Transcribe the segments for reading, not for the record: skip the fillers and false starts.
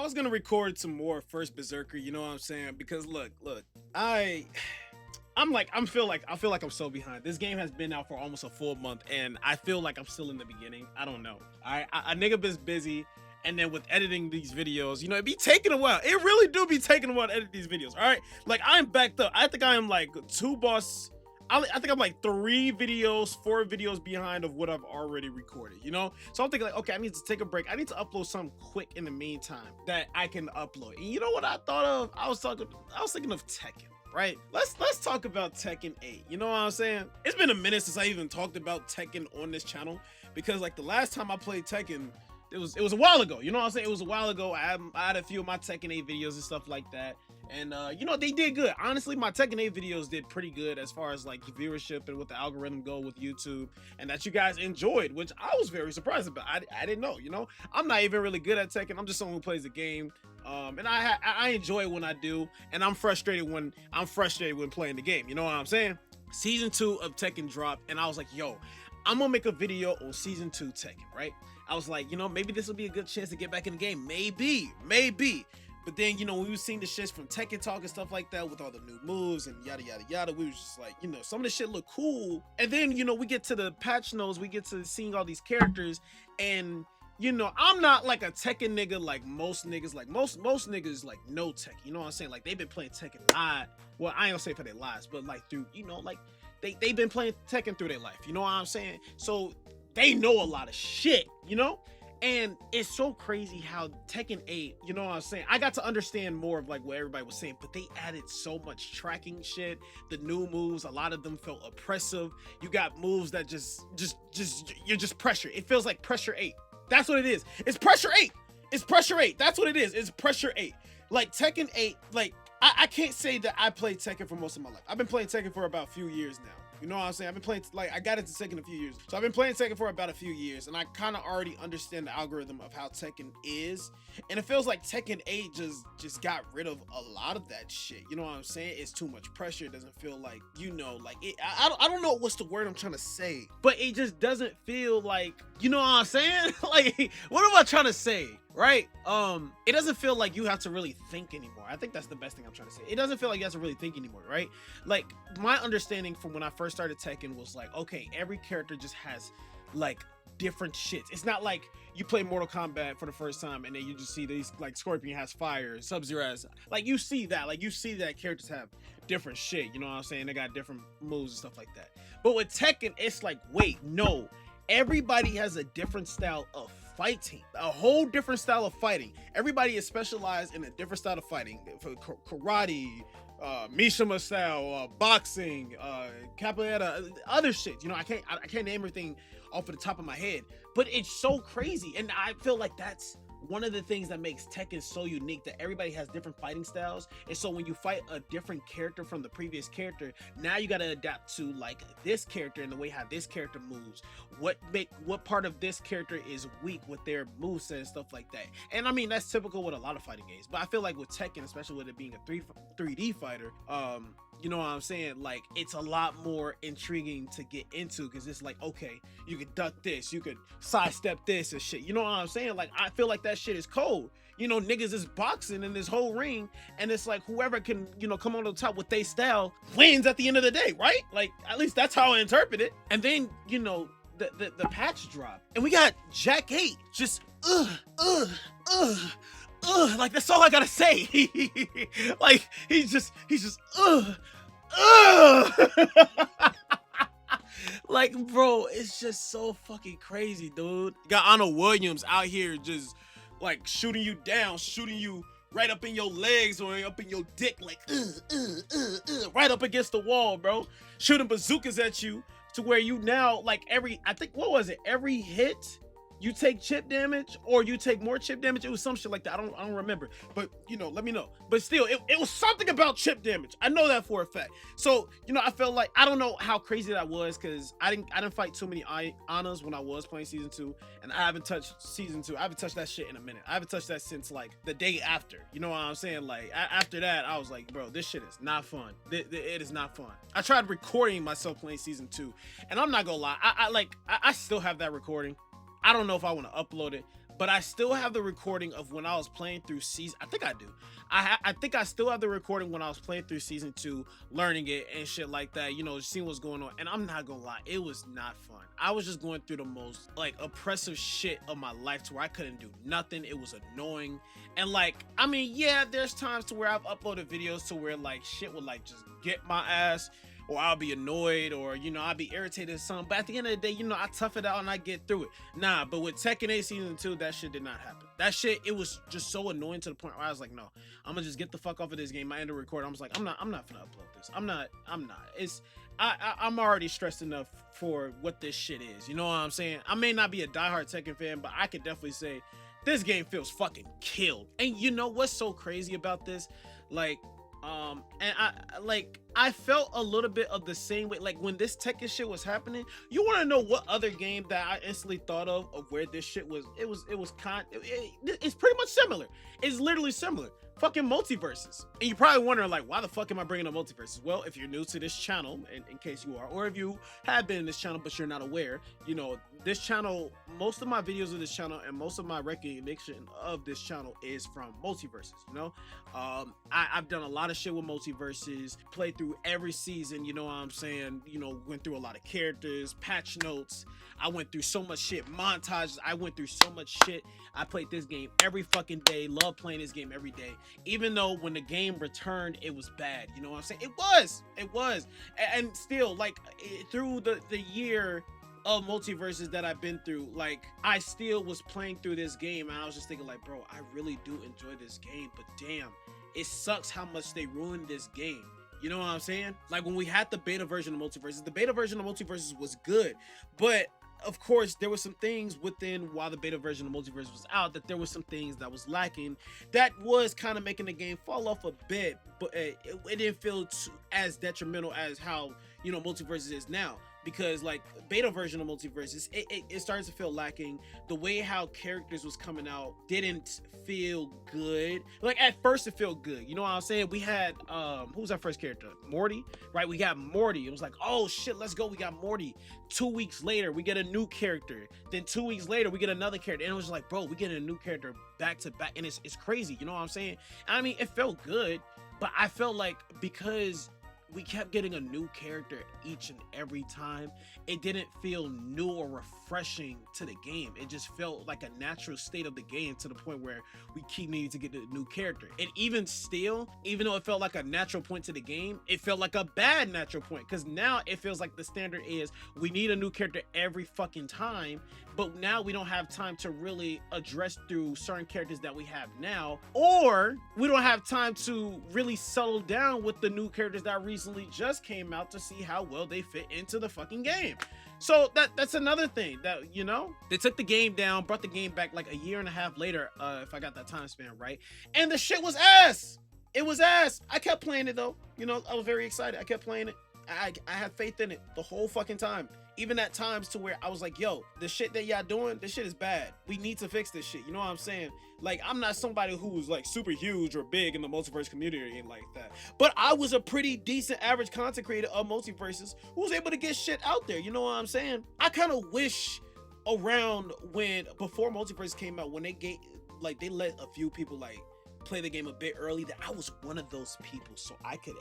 was gonna record some more first Berserker, you know what I'm saying? Because look, I I feel like I'm so behind. This game has been out for almost a full month, and I feel like I'm still in the beginning. I don't know. A nigga been busy, and then with editing these videos, you know, it be taking a while. It really do be taking a while to edit these videos. All right, like I'm backed up. I think I am like two boss. I think I'm like 4 videos behind of what I've already recorded, you know? So I'm thinking like, okay, I need to take a break. I need to upload something quick in the meantime that I can upload. And you know what I thought of? I was thinking of Tekken. Right? Let's talk about Tekken 8. You know what I'm saying? It's been a minute since I even talked about Tekken on this channel because like the last time I played Tekken, it was a while ago. You know what I'm saying? It was a while ago. I had a few of my Tekken 8 videos and stuff like that. And you know, they did good. Honestly, my Tekken 8 videos did pretty good as far as like viewership and what the algorithm go with YouTube, and that you guys enjoyed, which I was very surprised about. I didn't know, you know. I'm not even really good at Tekken. I'm just someone who plays the game. And I enjoy it when I do, and I'm frustrated when playing the game. You know what I'm saying? Season 2 of Tekken dropped, and I was like, yo, I'm gonna make a video on season 2 Tekken, right? I was like, you know, maybe this will be a good chance to get back in the game. Maybe. But then, you know, when we were seeing the shits from Tekken Talk and stuff like that with all the new moves and yada yada yada, we was just like, you know, some of the shit look cool. And then, you know, we get to the patch notes, we get to seeing all these characters, and you know, I'm not like a Tekken nigga like most niggas. Like most niggas like no Tekken. You know what I'm saying? Like they've been playing Tekken live. Well, I ain't gonna say for their lives, but like through, you know, like they've been playing Tekken through their life. You know what I'm saying? So they know a lot of shit, you know? And it's so crazy how Tekken 8, you know what I'm saying? I got to understand more of like what everybody was saying, but they added so much tracking shit. The new moves, a lot of them felt oppressive. You got moves that you're just pressure. It feels like pressure 8. That's what it is. It's pressure 8. It's pressure 8. That's what it is. It's pressure 8. Like Tekken 8, like I can't say that I played Tekken for most of my life. I've been playing Tekken for about a few years now. You know what I'm saying? I've been playing, like, I got into Tekken a few years. So I've been playing Tekken for about a few years, and I kind of already understand the algorithm of how Tekken is. And it feels like Tekken 8 just got rid of a lot of that shit. You know what I'm saying? It's too much pressure. It doesn't feel like, you know, like, I don't know what's the word I'm trying to say, but it just doesn't feel like, you know what I'm saying? Like, what am I trying to say? Right? It doesn't feel like you have to really think anymore. I think that's the best thing I'm trying to say. It doesn't feel like you have to really think anymore, right? Like, my understanding from when I first started Tekken was like, okay, every character just has like different shits. It's not like you play Mortal Kombat for the first time and then you just see these, like, Scorpion has fire, Sub-Zero has, like, you see that characters have different shit, you know what I'm saying? They got different moves and stuff like that. But with Tekken, it's like, wait, no, everybody has a different style of fighting, a whole different style of fighting. Everybody is specialized in a different style of fighting. For karate, Mishima style, boxing, capoeira, other shit. You know, I can't name everything off of the top of my head, but it's so crazy, and I feel like that's one of the things that makes Tekken so unique, that everybody has different fighting styles. And so when you fight a different character from the previous character, now you got to adapt to like this character and the way how this character moves, what part of this character is weak with their moveset and stuff like that. And I mean, that's typical with a lot of fighting games, but I feel like with Tekken, especially with it being a 3D fighter, you know what I'm saying? Like, it's a lot more intriguing to get into, because it's like, okay, you could duck this, you could sidestep this and shit. You know what I'm saying? Like, I feel like that shit is cold. You know, niggas is boxing in this whole ring, and it's like whoever can, you know, come on the top with their style wins at the end of the day, right? Like, at least that's how I interpret it. And then, you know, the patch drop, and we got Jack 8 just like, that's all I gotta say. Like, he's just like, bro, it's just so fucking crazy, dude. You got Anna Williams out here just like shooting you down, shooting you right up in your legs or up in your dick, like right up against the wall, bro. Shooting bazookas at you to where you now, like, I think, what was it? Every hit you take chip damage, or you take more chip damage. It was some shit like that. I don't remember, but you know, let me know. But still, it was something about chip damage. I know that for a fact. So, you know, I felt like, I don't know how crazy that was, because I didn't fight too many Annas when I was playing season 2, and I haven't touched season 2. I haven't touched that shit in a minute. I haven't touched that since like the day after. You know what I'm saying? Like, after that, I was like, bro, this shit is not fun. It is not fun. I tried recording myself playing season 2, and I'm not gonna lie, I still have that recording. I don't know if I want to upload it, but I still have the recording of when I was playing through season. I think I do. I think I still have the recording when I was playing through season 2, learning it and shit like that. You know, seeing what's going on. And I'm not gonna lie, it was not fun. I was just going through the most like oppressive shit of my life to where I couldn't do nothing. It was annoying. And like, I mean, yeah, there's times to where I've uploaded videos to where like shit would like just get my ass, or I'll be annoyed, or you know, I'll be irritated or something. But at the end of the day, you know, I tough it out and I get through it. Nah, but with Tekken 8 season 2, that shit did not happen. That shit, it was just so annoying to the point where I was like, no, I'm gonna just get the fuck off of this game. I ended the recording. I was like, I'm not gonna upload this. I'm not. I'm already stressed enough for what this shit is. You know what I'm saying? I may not be a diehard Tekken fan, but I could definitely say this game feels fucking killed. And you know what's so crazy about this? Like, and I felt a little bit of the same way. Like when this Tekken shit was happening, you want to know what other game that I instantly thought of where this shit was? It's pretty much similar. It's literally similar. Fucking Multiverses. And you're probably wondering like, why the fuck am I bringing up Multiverses? Well, if you're new to this channel, in case you are, or if you have been in this channel but you're not aware, you know, this channel, most of my videos of this channel and most of my recognition of this channel is from Multiverses. You know, I've done a lot of shit with Multiverses, played through every season, you know what I'm saying, you know, went through a lot of characters, patch notes. I went through so much shit, montages. I went through so much shit. I played this game every fucking day. Love playing this game every day. Even though when the game returned, it was bad. You know what I'm saying? It was. And still, like, through the year of Multiverses that I've been through, like, I still was playing through this game and I was just thinking like, bro, I really do enjoy this game, but damn, it sucks how much they ruined this game. You know what I'm saying? Like when we had the beta version of Multiverses, the beta version of Multiverses was good, but of course there were some things within while the beta version of Multiverse was out that there was some things that was lacking that was kind of making the game fall off a bit, but it didn't feel as detrimental as how, you know, Multiverses is now. Because like beta version of Multiverses, it started to feel lacking. The way how characters was coming out didn't feel good. Like at first it felt good, you know what I'm saying? We had who was our first character? Morty, right? We got Morty. It was like, oh shit, let's go, we got Morty. 2 weeks later we get a new character, then 2 weeks later we get another character, and it was like, bro, we get a new character back to back, and it's crazy, you know what I'm saying? I mean, it felt good, but I felt like because we kept getting a new character each and every time, it didn't feel new or refreshing to the game. It just felt like a natural state of the game, to the point where we keep needing to get a new character. And even still, even though it felt like a natural point to the game, it felt like a bad natural point, because now it feels like the standard is we need a new character every fucking time, but now we don't have time to really address through certain characters that we have now, or we don't have time to really settle down with the new characters that recently just came out to see how well they fit into the fucking game. So that's another thing that, you know, they took the game down, brought the game back like a year and a half later, if I got that time span right, and the shit was ass. It was ass. I kept playing it though, you know, I was very excited. I kept playing it. I had faith in it the whole fucking time. Even at times to where I was like, yo, the shit that y'all doing, this shit is bad. We need to fix this shit. You know what I'm saying? Like, I'm not somebody who's like super huge or big in the multiverse community or anything like that, but I was a pretty decent average content creator of Multiverses who was able to get shit out there. You know what I'm saying? I kind of wish around before Multiverse came out, when they let a few people like play the game a bit early, that I was one of those people, so I could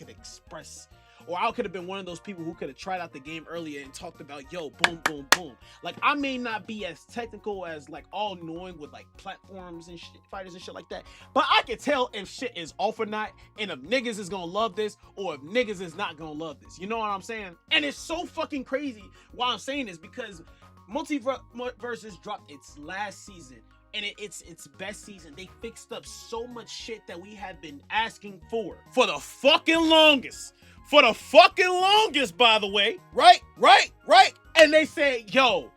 express, or I could have been one of those people who could have tried out the game earlier and talked about, yo, boom, boom, boom. Like, I may not be as technical as like all knowing with like platforms and shit, fighters and shit like that, but I can tell if shit is off or not, and if niggas is gonna love this or if niggas is not gonna love this. You know what I'm saying? And it's so fucking crazy why I'm saying this, because Multiverses dropped its last season, and it's its best season. They fixed up so much shit that we have been asking for the fucking longest. For the fucking longest, by the way. Right? And they say, yo,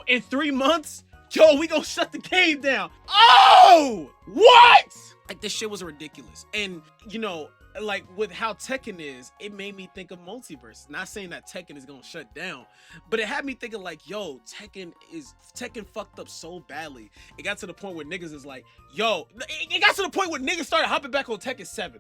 in 3 months, yo, we gonna shut the game down. Oh, what? Like, this shit was ridiculous. And, you know, like with how Tekken is, it made me think of Multiverse. Not saying that Tekken is gonna shut down, but it had me thinking like, yo, Tekken fucked up so badly. It got to the point where niggas is like, yo, it got to the point where niggas started hopping back on Tekken 7.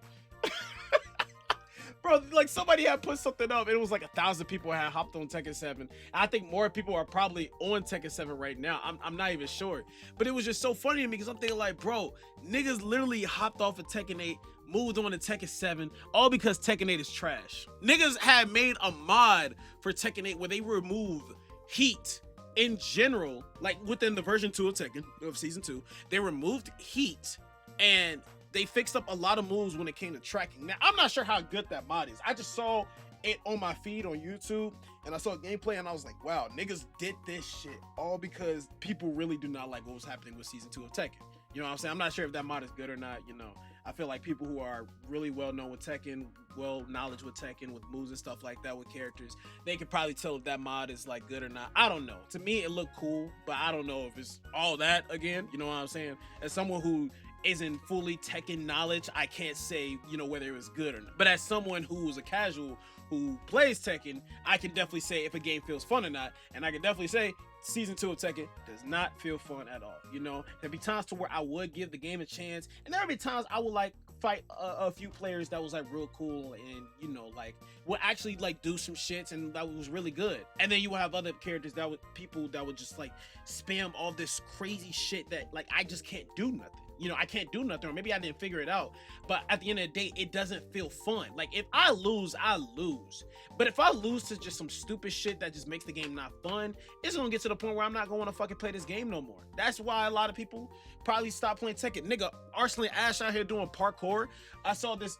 bro, like somebody had put something up. It was like 1,000 people had hopped on Tekken 7. I think more people are probably on Tekken 7 right now. I'm not even sure. But it was just so funny to me because I'm thinking like, bro, niggas literally hopped off of Tekken 8, moved on to Tekken 7, all because Tekken 8 is trash. Niggas had made a mod for Tekken 8 where they removed heat in general, like within the version 2 of Tekken, of season 2, they removed heat and they fixed up a lot of moves when it came to tracking. Now, I'm not sure how good that mod is. I just saw it on my feed on YouTube and I saw gameplay and I was like, wow, niggas did this shit all because people really do not like what was happening with season 2 of Tekken. You know what I'm saying? I'm not sure if that mod is good or not, you know. I feel like people who are really well known with Tekken, well knowledge with Tekken, with moves and stuff like that, with characters, they could probably tell if that mod is like good or not. I don't know. To me, it looked cool, but I don't know if it's all that again. You know what I'm saying? As someone who isn't fully Tekken knowledge, I can't say, you know, whether it was good or not. But as someone who is a casual who plays Tekken, I can definitely say if a game feels fun or not. And I can definitely say season 2 of Tekken does not feel fun at all. You know, there'd be times to where I would give the game a chance, and there'd be times I would like fight a few players that was like real cool and, you know, like would actually like do some shits and that was really good. And then you would have other characters that would, people that would just like spam all this crazy shit that like I just can't do nothing. You know, I can't do nothing, or maybe I didn't figure it out. But at the end of the day, it doesn't feel fun. Like if I lose, I lose. But if I lose to just some stupid shit that just makes the game not fun, it's gonna get to the point where I'm not gonna wanna fucking play this game no more. That's why a lot of people probably stop playing Tekken. Nigga, Arsenal Ash out here doing parkour. I saw this,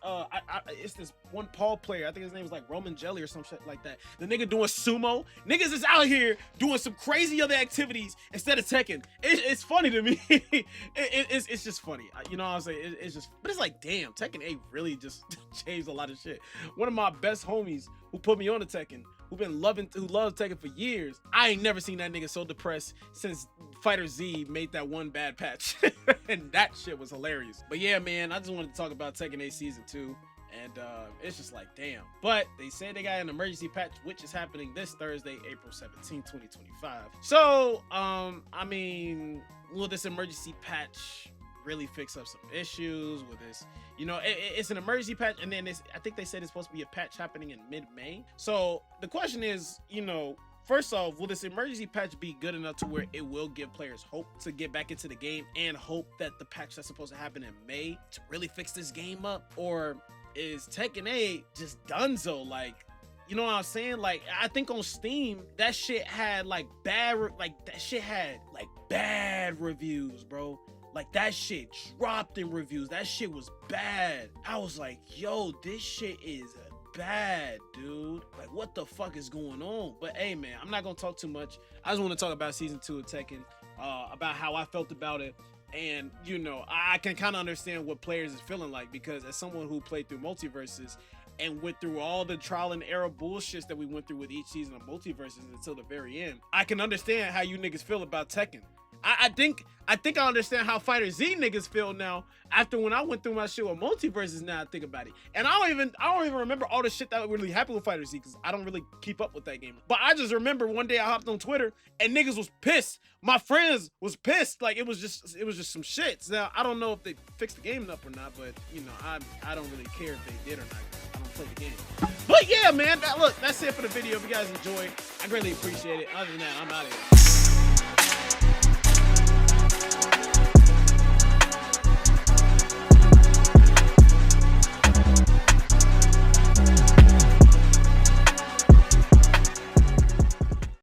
it's this one Paul player. I think his name was like Roman Jelly or some shit like that. The nigga doing sumo. Niggas is out here doing some crazy other activities instead of Tekken. It's funny to me. It's just funny. You know what I'm saying? It's just, but it's like, damn, Tekken 8 really just changed a lot of shit. One of my best homies who put me on to Tekken, who loves Tekken for years, I ain't never seen that nigga so depressed since Fighter Z made that one bad patch. And that shit was hilarious. But yeah, man, I just wanted to talk about Tekken 8 season 2. And it's just like, damn. But they said they got an emergency patch, which is happening this Thursday, April 17, 2025. So, I mean, will this emergency patch really fix up some issues with this? You know, it's an emergency patch, and then I think they said it's supposed to be a patch happening in mid-May. So the question is, you know, first off, will this emergency patch be good enough to where it will give players hope to get back into the game and hope that the patch that's supposed to happen in May to really fix this game up? Or is Tekken 8 just donezo? Like, you know what I'm saying? Like, I think on Steam, that shit had like bad reviews, bro. Like that shit dropped in reviews. That shit was bad. I was like, yo, this shit is bad, dude. Like, what the fuck is going on? But hey, man, I'm not gonna talk too much. I just want to talk about season 2 of Tekken, about how I felt about it. And, you know, I can kind of understand what players is feeling like, because as someone who played through multiverses and went through all the trial and error bullshits that we went through with each season of multiverses until the very end, I can understand how you niggas feel about Tekken. I think I understand how Fighter Z niggas feel now after when I went through my shit with multiverses. Now I think about it, and I don't even remember all the shit that really happened with Fighter Z because I don't really keep up with that game. But I just remember one day I hopped on Twitter and niggas was pissed. My friends was pissed. Like it was just some shit. Now I don't know if they fixed the game up or not, but you know I don't really care if they did or not. I don't play the game. But yeah, man, look, that's it for the video. If you guys enjoyed, I greatly appreciate it. Other than that, I'm out of here.